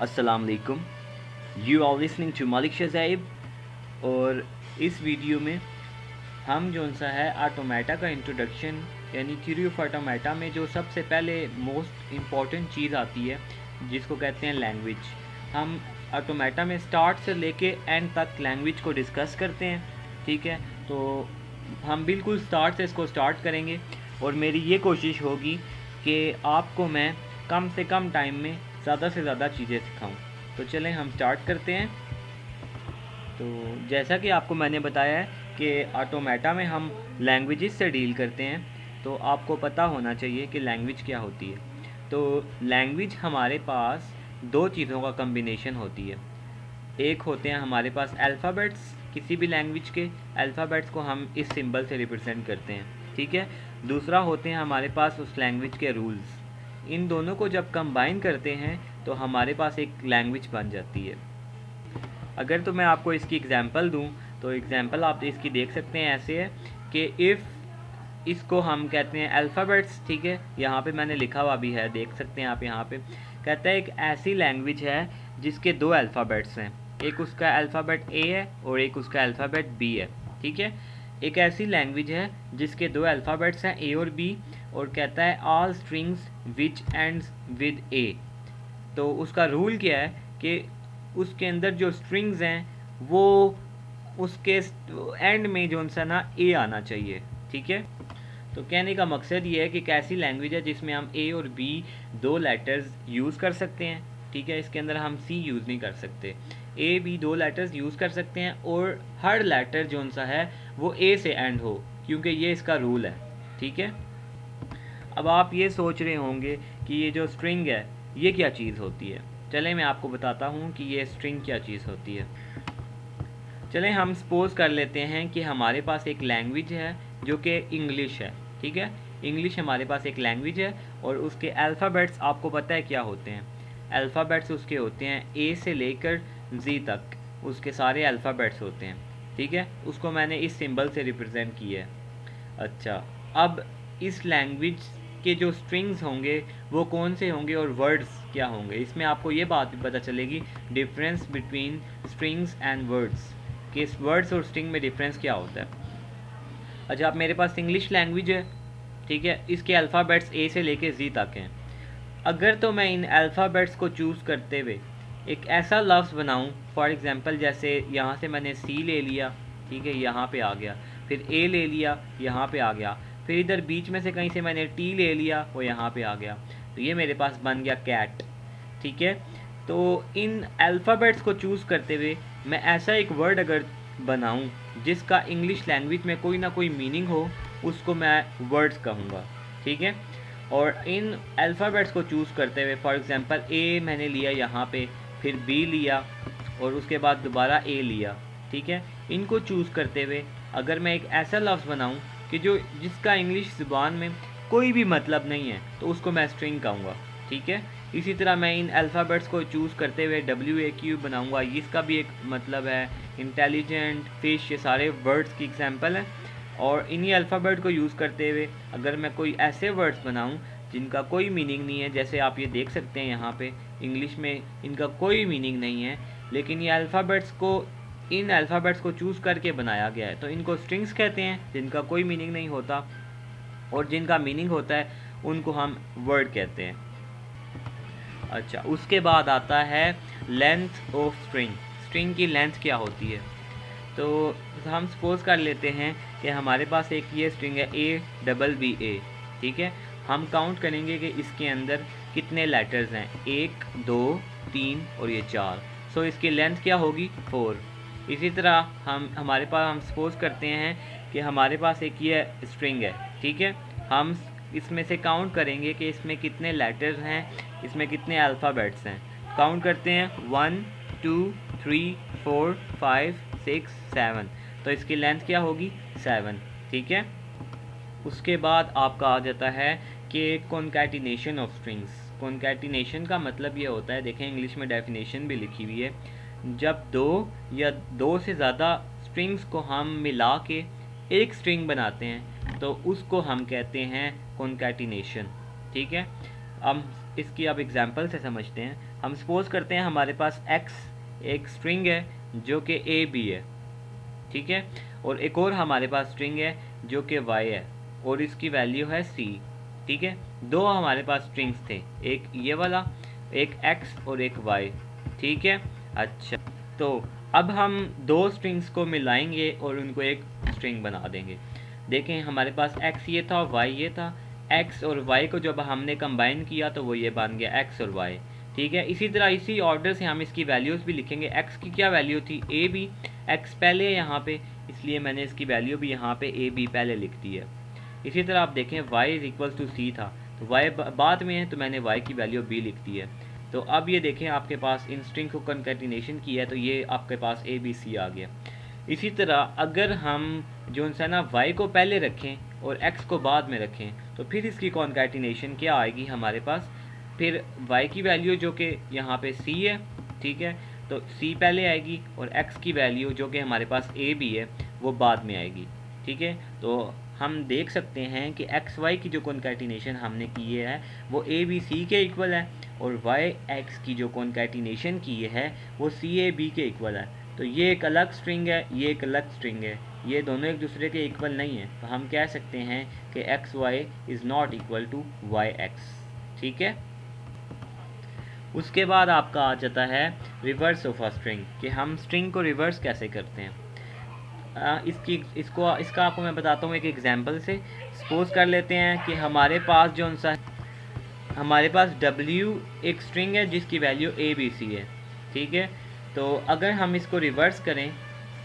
अस्सलाम वालेकुम। You are listening to Malik Shazaib. और इस वीडियो में हम जो सा है ऑटोमेटा का इंट्रोडक्शन यानी थ्योरी ऑफ ऑटोमेटा में जो सबसे पहले मोस्ट इम्पॉर्टेंट चीज़ आती है जिसको कहते हैं लैंग्वेज, हम ऑटोमेटा में स्टार्ट से लेके एंड तक लैंग्वेज को डिस्कस करते हैं। ठीक है, तो हम बिल्कुल स्टार्ट से इसको स्टार्ट करेंगे और मेरी ये कोशिश होगी कि आपको मैं कम से कम टाइम में ज़्यादा से ज़्यादा चीज़ें सिखाऊं। तो चलें हम स्टार्ट करते हैं। तो जैसा कि आपको मैंने बताया है कि ऑटोमेटा में हम लैंग्वेजेस से डील करते हैं, तो आपको पता होना चाहिए कि लैंग्वेज क्या होती है। तो लैंग्वेज हमारे पास दो चीज़ों का कम्बिनेशन होती है। एक होते हैं हमारे पास अल्फ़ाबेट्स, किसी भी लैंग्वेज के अल्फ़ाबेट्स को हम इस सिंबल से रिप्रेजेंट करते हैं। ठीक है, दूसरा होते हैं हमारे पास उस लैंग्वेज के रूल्स। इन दोनों को जब कंबाइन करते हैं तो हमारे पास एक लैंग्वेज बन जाती है। अगर तो मैं आपको इसकी एग्ज़ाम्पल दूं तो एग्ज़ाम्पल आप इसकी देख सकते हैं, ऐसे है कि इफ़ इसको हम कहते हैं अल्फ़ाबेट्स। ठीक है, यहाँ पे मैंने लिखा हुआ भी है, देख सकते हैं आप। यहाँ पे कहता है एक ऐसी लैंग्वेज है जिसके दो अल्फ़ाबेट्स हैं, एक उसका अल्फ़ाबेट ए है और एक उसका अल्फ़ाबेट बी है। ठीक है, एक ऐसी लैंग्वेज है जिसके दो अल्फ़ाबेट्स हैं ए और बी, और कहता है all strings which ends with A. तो उसका रूल क्या है कि उसके अंदर जो स्ट्रिंग्स हैं वो उसके एंड में जो सा ना ए आना चाहिए। ठीक है, तो कहने का मकसद ये है कि कैसी लैंग्वेज है जिसमें हम ए और बी दो लेटर्स यूज़ कर सकते हैं। ठीक है, इसके अंदर हम सी यूज़ नहीं कर सकते। ए बी दो लेटर्स यूज़ कर सकते हैं और हर लेटर जो सा है वो ए से एंड हो, क्योंकि ये इसका रूल है। ठीक है, अब आप ये सोच रहे होंगे कि ये जो स्ट्रिंग है ये क्या चीज़ होती है। चलें मैं आपको बताता हूँ कि ये स्ट्रिंग क्या चीज़ होती है। चलें हम सपोज़ कर लेते हैं कि हमारे पास एक लैंग्वेज है जो कि इंग्लिश है। ठीक है, इंग्लिश हमारे पास एक लैंग्वेज है और उसके अल्फ़ाबेट्स आपको पता है क्या होते हैं। अल्फ़ाबेट्स उसके होते हैं ए से लेकर जी तक, उसके सारे अल्फ़ाबेट्स होते हैं। ठीक है, उसको मैंने इस सिंबल से रिप्रेजेंट किया है। अच्छा, अब इस लैंग्वेज के जो स्ट्रिंग्स होंगे वो कौन से होंगे और वर्ड्स क्या होंगे, इसमें आपको ये बात भी पता चलेगी difference between strings and words, कि इस वर्ड्स और स्ट्रिंग में डिफरेंस क्या होता है। अच्छा, अब मेरे पास इंग्लिश लैंग्वेज है। ठीक है, इसके अल्फ़ाबेट्स ए से लेके जी तक हैं। अगर तो मैं इन अल्फ़ाबेट्स को चूज़ करते हुए एक ऐसा लफ्ज़ बनाऊं, फॉर एग्ज़ाम्पल जैसे यहाँ से मैंने सी ले लिया, ठीक है, यहाँ पे आ गया, फिर ए ले लिया, यहाँ पे आ गया, फिर इधर बीच में से कहीं से मैंने टी ले लिया, वो यहाँ पे आ गया, तो ये मेरे पास बन गया कैट। ठीक है, तो इन अल्फ़ाबेट्स को चूज़ करते हुए मैं ऐसा एक वर्ड अगर बनाऊं जिसका इंग्लिश लैंग्वेज में कोई ना कोई मीनिंग हो, उसको मैं वर्ड्स कहूँगा। ठीक है, और इन अल्फ़ाबेट्स को चूज़ करते हुए फॉर एग्ज़ाम्पल ए मैंने लिया यहाँ पे, फिर बी लिया और उसके बाद दोबारा ए लिया। ठीक है, इनको चूज़ करते हुए अगर मैं एक ऐसा लफ्ज़ बनाऊँ कि जो जिसका इंग्लिश ज़ुबान में कोई भी मतलब नहीं है, तो उसको मैं स्ट्रिंग कहूँगा। ठीक है, इसी तरह मैं इन अल्फ़ाबेट्स को चूज़ करते हुए WAQ बनाऊँगा, इसका भी एक मतलब है इंटेलिजेंट, फिश, ये सारे वर्ड्स की एग्जांपल हैं। और इन्हीं अल्फ़ाबेट को यूज़ करते हुए अगर मैं कोई ऐसे वर्ड्स बनाऊं जिनका कोई मीनिंग नहीं है, जैसे आप ये देख सकते हैं यहाँ पे इंग्लिश में इनका कोई मीनिंग नहीं है, लेकिन ये अल्फ़ाबेट्स को इन अल्फ़ाबेट्स को चूज़ करके बनाया गया है, तो इनको स्ट्रिंग्स कहते हैं जिनका कोई मीनिंग नहीं होता, और जिनका मीनिंग होता है उनको हम वर्ड कहते हैं। अच्छा, उसके बाद आता है लेंथ ऑफ स्ट्रिंग। स्ट्रिंग की लेंथ क्या होती है, तो हम सपोज़ कर लेते हैं कि हमारे पास एक ये स्ट्रिंग है ABBA। ठीक है, हम काउंट करेंगे कि इसके अंदर कितने लेटर्स हैं, 1 2 3 और ये 4। सो इसकी लेंथ क्या होगी 4। इसी तरह हमारे पास हम सपोज़ करते हैं कि हमारे पास एक ये स्ट्रिंग है। ठीक है, हम इसमें से काउंट करेंगे कि इसमें कितने लेटर्स हैं, इसमें कितने अल्फ़ाबेट्स हैं। काउंट करते हैं 1 2 3 4 5 6 7, तो इसकी लेंथ क्या होगी 7। ठीक है, उसके बाद आपका आ जाता है कि कॉन्कैटिनेशन ऑफ स्ट्रिंग्स। कॉन्कैटिनेशन का मतलब ये होता है, देखें इंग्लिश में डेफिनेशन भी लिखी हुई है, जब दो या दो से ज़्यादा स्ट्रिंग्स को हम मिला के एक स्ट्रिंग बनाते हैं तो उसको हम कहते हैं कॉन्कैटिनेशन। ठीक है, अब इसकी अब एग्जांपल से समझते हैं। हम सपोज़ करते हैं हमारे पास x एक स्ट्रिंग है जो कि a b है, ठीक है, और एक और हमारे पास स्ट्रिंग है जो कि y है और इसकी वैल्यू है c, ठीक है। दो हमारे पास स्ट्रिंग्स थे, एक ये वाला, एक x और एक y, ठीक है। अच्छा, तो अब हम दो स्ट्रिंग्स को मिलाएंगे और उनको एक स्ट्रिंग बना देंगे। देखें हमारे पास x ये था और y ये था, x और y को जब हमने कंबाइन किया तो वो ये बन गया x और y, ठीक है। इसी तरह इसी ऑर्डर से हम इसकी वैल्यूज़ भी लिखेंगे। x की क्या वैल्यू थी, a b, x पहले है यहाँ पे, इसलिए मैंने इसकी वैल्यू भी यहाँ पे a b पहले लिख दी है। इसी तरह आप देखें y is equals to c था, तो y बाद में है तो मैंने y की वैल्यू b लिख दी है। तो अब ये देखें आपके पास इन स्ट्रिंग को कंकैटिनेशन किया है तो ये आपके पास a b c आ गया। इसी तरह अगर हम जो है ना y को पहले रखें और x को बाद में रखें तो फिर इसकी कंकैटिनेशन क्या आएगी हमारे पास, फिर y की वैल्यू जो कि यहाँ पे c है, ठीक है, तो c पहले आएगी और x की वैल्यू जो कि हमारे पास a b है वो बाद में आएगी, ठीक है। तो हम देख सकते हैं कि एक्स वाई की जो कॉन्कैटिनेशन हमने की है वो ए बी सी के इक्वल है और वाई एक्स की जो कॉन्कैटिनेशन की है वो सी ए बी के इक्वल है। तो ये एक अलग स्ट्रिंग है, ये एक अलग स्ट्रिंग है, ये दोनों एक दूसरे के इक्वल नहीं है। तो हम कह सकते हैं कि x y is not equal to y x, ठीक है। उसके बाद आपका आ जाता है रिवर्स ऑफ अ स्ट्रिंग, कि हम स्ट्रिंग को रिवर्स कैसे करते हैं। इसका आपको मैं बताता हूँ एक एग्जांपल से। सपोज कर लेते हैं कि हमारे पास जो सा हमारे पास W एक स्ट्रिंग है जिसकी वैल्यू ABC है, ठीक है। तो अगर हम इसको रिवर्स करें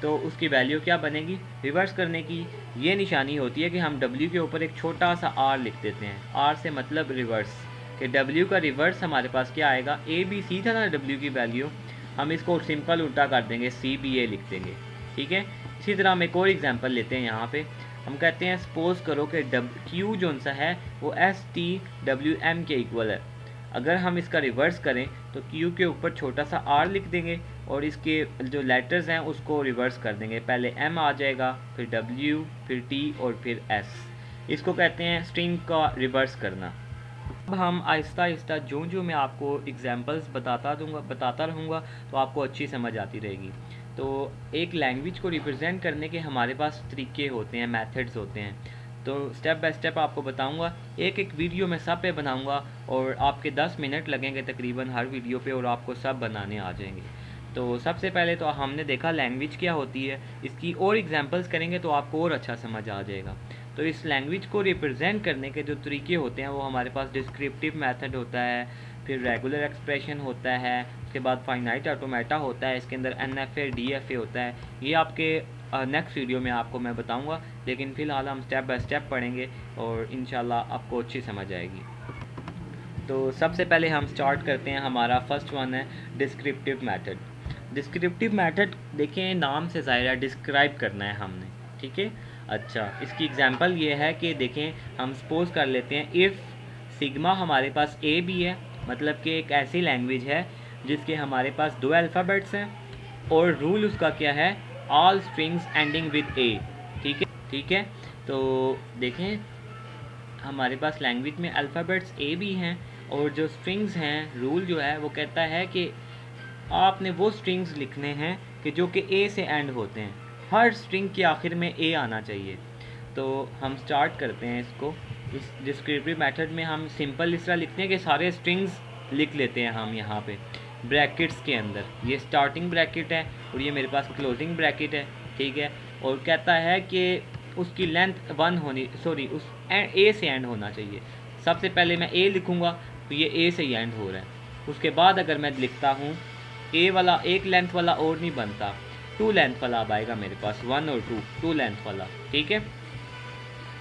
तो उसकी वैल्यू क्या बनेगी, रिवर्स करने की ये निशानी होती है कि हम W के ऊपर एक छोटा सा R लिख देते हैं। R से मतलब रिवर्स, कि W का रिवर्स हमारे पास क्या आएगा, ABC था ना W की वैल्यू, हम इसको सिंपल उल्टा कर देंगे, CBA लिख देंगे, ठीक है। इसी तरह हम एक और एग्जांपल लेते हैं। यहाँ पे हम कहते हैं सपोज़ करो कि Q जो सा है वो STWM के इक्वल है। अगर हम इसका रिवर्स करें तो Q के ऊपर छोटा सा R लिख देंगे और इसके जो लेटर्स हैं उसको रिवर्स कर देंगे, पहले M आ जाएगा, फिर W, फिर T और फिर S। इसको कहते हैं स्ट्रिंग का रिवर्स करना। अब हम आहिस्ता आहिस्ता जो मैं आपको एग्जांपल्स बताता रहूँगा तो आपको अच्छी समझ आती रहेगी। तो एक लैंग्वेज को रिप्रेजेंट करने के हमारे पास तरीके होते हैं, मेथड्स होते हैं। तो स्टेप बाय स्टेप आपको बताऊंगा, एक वीडियो में सब पे बनाऊंगा और आपके 10 मिनट लगेंगे तकरीबन हर वीडियो पे और आपको सब बनाने आ जाएंगे। तो सबसे पहले तो हमने देखा लैंग्वेज क्या होती है, इसकी और एग्जांपल्स करेंगे तो आपको और अच्छा समझ आ जाएगा। तो इस लैंग्वेज को रिप्रेजेंट करने के जो तरीके होते हैं वो हमारे पास डिस्क्रिप्टिव मेथड होता है, फिर रेगुलर एक्सप्रेशन होता है, उसके बाद फाइनाइट ऑटोमेटा होता है, इसके अंदर NFA DFA होता है। ये आपके नेक्स्ट वीडियो में आपको मैं बताऊंगा, लेकिन फ़िलहाल हम स्टेप बाय स्टेप पढ़ेंगे और इंशाल्लाह आपको अच्छी समझ आएगी। तो सबसे पहले हम स्टार्ट करते हैं, हमारा फर्स्ट वन है डिस्क्रिप्टिव मेथड। डिस्क्रिप्टिव मेथड देखें नाम से ज़ाहिर है डिस्क्राइब करना है हमने, ठीक है। अच्छा, इसकी एग्जांपल ये है कि देखें हम सपोज़ कर लेते हैं इफ़ सिग्मा हमारे पास A B है, मतलब कि एक ऐसी लैंग्वेज है जिसके हमारे पास दो अल्फ़ाबेट्स हैं और रूल उसका क्या है, all strings ending with A, ठीक है। तो देखें हमारे पास लैंग्वेज में अल्फ़ाबेट्स A B हैं और जो स्ट्रिंग्स हैं, रूल जो है वो कहता है कि आपने वो स्ट्रिंग्स लिखने हैं कि जो कि A से एंड होते हैं, हर स्ट्रिंग के आखिर में A आना चाहिए। तो हम स्टार्ट करते हैं इसको। इस डिस्क्रिप्टिव मेथड में हम सिंपल इस तरह लिखते हैं कि सारे स्ट्रिंग्स लिख लेते हैं हम यहाँ पे ब्रैकेट्स के अंदर। ये स्टार्टिंग ब्रैकेट है और ये मेरे पास क्लोजिंग ब्रैकेट है, ठीक है। और कहता है कि उसकी लेंथ 1 होनी, सॉरी उस A से एंड होना चाहिए। सबसे पहले मैं A लिखूँगा तो ये A से ही एंड हो रहा है। उसके बाद अगर मैं लिखता हूँ A वाला, एक लेंथ वाला और नहीं बनता, 2 लेंथ वाला अब आएगा मेरे पास, 1 और 2 लेंथ वाला, ठीक है।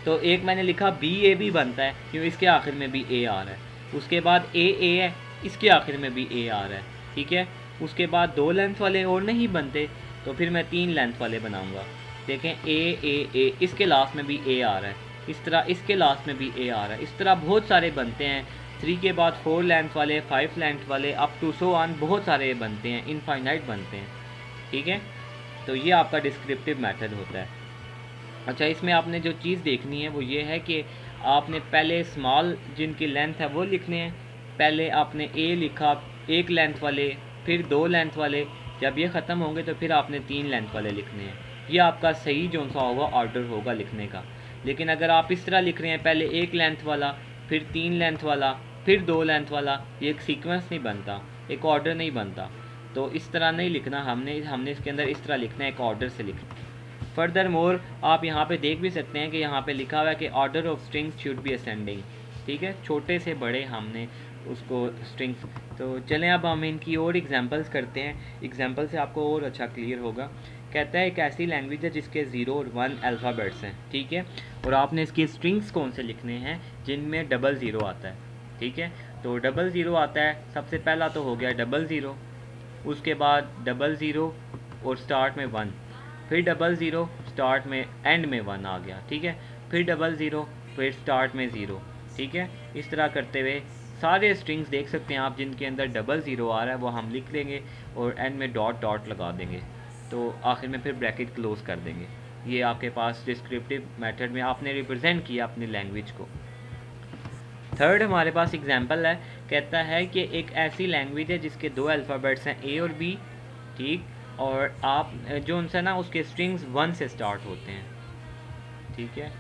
तो एक मैंने लिखा BAB बनता है क्यों, इसके आखिर में भी A आ रहा है। उसके बाद AA है, इसके आखिर में भी A आ रहा है, ठीक है। उसके बाद 2 लेंथ वाले और नहीं बनते तो फिर मैं 3 लेंथ वाले बनाऊंगा। देखें A, इसके लास्ट में भी A आ रहा है, इस तरह इसके लास्ट में भी A आ रहा है, इस तरह बहुत सारे बनते हैं। 3 के बाद 4 लेंथ वाले, 5 लेंथ वाले, अप टू सो ऑन बहुत सारे बनते हैं, इनफाइनाइट बनते हैं, ठीक है। तो ये आपका डिस्क्रिप्टिव मेथड होता है। अच्छा, इसमें आपने जो चीज़ देखनी है वो ये है कि आपने पहले स्मॉल जिनकी लेंथ है वो लिखने हैं, पहले आपने ए लिखा, एक लेंथ वाले, फिर 2 लेंथ वाले, जब ये ख़त्म होंगे तो फिर आपने 3 लेंथ वाले लिखने हैं। ये आपका सही जो सा होगा ऑर्डर होगा लिखने का। लेकिन अगर आप इस तरह लिख रहे हैं, पहले 1 लेंथ वाला, फिर 3 लेंथ वाला, फिर 2 लेंथ वाला, ये एक सीक्वेंस नहीं बनता, एक ऑर्डर नहीं बनता। तो इस तरह नहीं लिखना, हमने इसके अंदर इस तरह लिखना है, एक ऑर्डर से लिखना। फर्दर मोर आप यहाँ पे देख भी सकते हैं कि यहाँ पे लिखा हुआ है कि order of strings should be ascending. ठीक है, छोटे से बड़े हमने उसको स्ट्रिंग्स। तो चलें अब हम इनकी और एग्जांपल्स करते हैं, एग्जांपल से आपको और अच्छा क्लियर होगा। कहता है एक ऐसी लैंग्वेज है जिसके 0 और 1 अल्फ़ाबेट्स हैं। ठीक है, और आपने इसके स्ट्रिंग्स कौन से लिखने हैं जिनमें 00 आता है। ठीक है, तो 00 आता है, सबसे पहला तो हो गया 00, उसके बाद 00 और स्टार्ट में 1, फिर 00 स्टार्ट में एंड में 1 आ गया। ठीक है, फिर 00, फिर स्टार्ट में 0। ठीक है, इस तरह करते हुए सारे स्ट्रिंग्स देख सकते हैं आप जिनके अंदर 00 आ रहा है वो हम लिख लेंगे और एंड में डॉट डॉट लगा देंगे, तो आखिर में फिर ब्रैकेट क्लोज कर देंगे। ये आपके पास डिस्क्रिप्टिव मेथड में आपने रिप्रेजेंट किया अपनी लैंग्वेज को। थर्ड हमारे पास एग्जांपल है, कहता है कि एक ऐसी लैंग्वेज है जिसके 2 अल्फ़ाबेट्स हैं ए और बी। ठीक, और आप जो उनसे ना उसके स्ट्रिंग्स 1 से स्टार्ट होते हैं। ठीक है,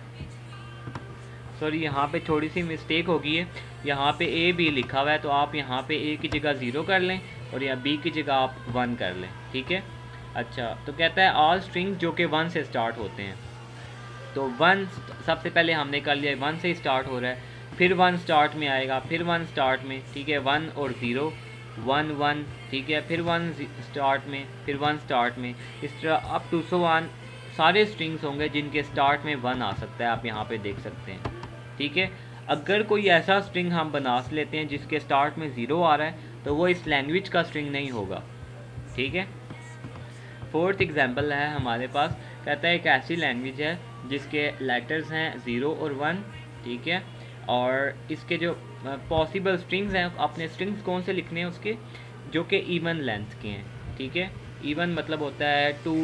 सॉरी यहाँ पे थोड़ी सी मिस्टेक हो गई है, यहाँ पे ए बी लिखा हुआ है, तो आप यहाँ पे ए की जगह 0 कर लें और या बी की जगह आप 1 कर लें। ठीक है, अच्छा, तो कहता है ऑल स्ट्रिंग्स जो कि 1 से स्टार्ट होते हैं। तो 1 सबसे पहले हमने कर लिया, 1 से ही स्टार्ट हो रहा है, फिर 1 स्टार्ट में आएगा, फिर 1 स्टार्ट में। ठीक है, 1 और 0, 1 1। ठीक है, फिर 1 स्टार्ट में, फिर 1 स्टार्ट में, इस तरह अप टू 1 सारे स्ट्रिंग्स होंगे जिनके स्टार्ट में 1 आ सकता है, आप यहाँ पे देख सकते हैं। ठीक है, अगर कोई ऐसा स्ट्रिंग हम बना लेते हैं जिसके स्टार्ट में 0 आ रहा है तो वो इस लैंग्वेज का स्ट्रिंग नहीं होगा। ठीक है, फोर्थ एग्जांपल है हमारे पास, कहता है एक ऐसी लैंग्वेज है जिसके लेटर्स हैं 0 और 1। ठीक है, और इसके जो पॉसिबल स्ट्रिंग्स हैं, अपने स्ट्रिंग्स कौन से लिखने हैं उसके, जो कि इवन लेंथ के हैं। ठीक है, इवन मतलब होता है 2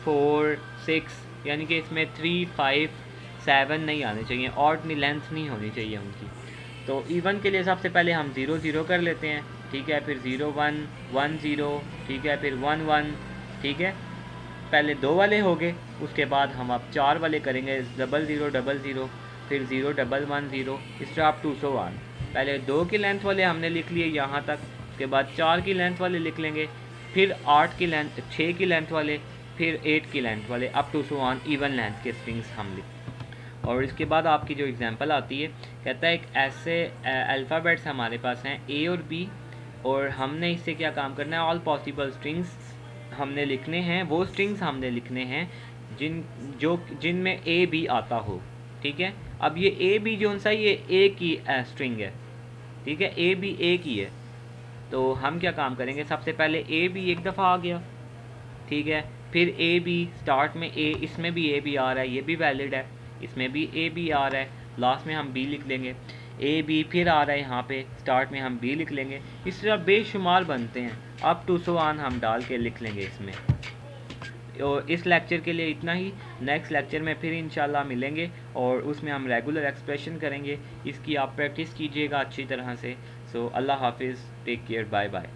4 6, यानी कि इसमें 3 5 7 नहीं आने चाहिए, ऑड नहीं, लेंथ नहीं होनी चाहिए उनकी। तो इवन के लिए सबसे पहले हम 0 0 कर लेते हैं। ठीक है, फिर 0 1 1 0। ठीक है, फिर 1 1। ठीक है, पहले 2 वाले हो गए, उसके बाद हम अब 4 वाले करेंगे, 0 0 0 0, फिर 0 1 1 0, इस तरह आप 201। पहले 2 की लेंथ वाले हमने लिख लिए यहाँ तक, उसके बाद 4 की लेंथ वाले लिख लेंगे, फिर 8 की लेंथ, 6 की लेंथ वाले, फिर 8 की लेंथ वाले, अप टू 1 इवन लेंथ के स्ट्रिंग्स हम लिख। और इसके बाद आपकी जो एग्जांपल आती है, कहता है एक ऐसे अल्फ़ाबेट्स हमारे पास हैं ए और बी, और हमने इससे क्या काम करना है, ऑल पॉसिबल स्ट्रिंग्स हमने लिखने हैं, वो स्ट्रिंग्स हमने लिखने हैं जिनमें ए बी आता हो। ठीक है, अब ये ए बी जो सा ये ए की स्ट्रिंग है। ठीक है, ए बी ए की है, तो हम क्या काम करेंगे, सबसे पहले ए बी एक दफ़ा आ गया। ठीक है, फिर ए बी स्टार्ट में ए, इसमें भी ए बी आ रहा है, ये भी वैलिड है, इसमें भी ए बी आ रहा है, लास्ट में हम बी लिख लेंगे। ए बी फिर आ रहा है यहाँ पे, स्टार्ट में हम बी लिख लेंगे। इस तरह बेशुमार बनते हैं, अप टू 1 हम डाल के लिख लेंगे इसमें। और इस लेक्चर के लिए इतना ही, नेक्स्ट लेक्चर में फिर इंशाल्लाह मिलेंगे और उसमें हम रेगुलर एक्सप्रेशन करेंगे। इसकी आप प्रैक्टिस कीजिएगा अच्छी तरह से। सो अल्लाह हाफिज़, टेक केयर, बाय बाय।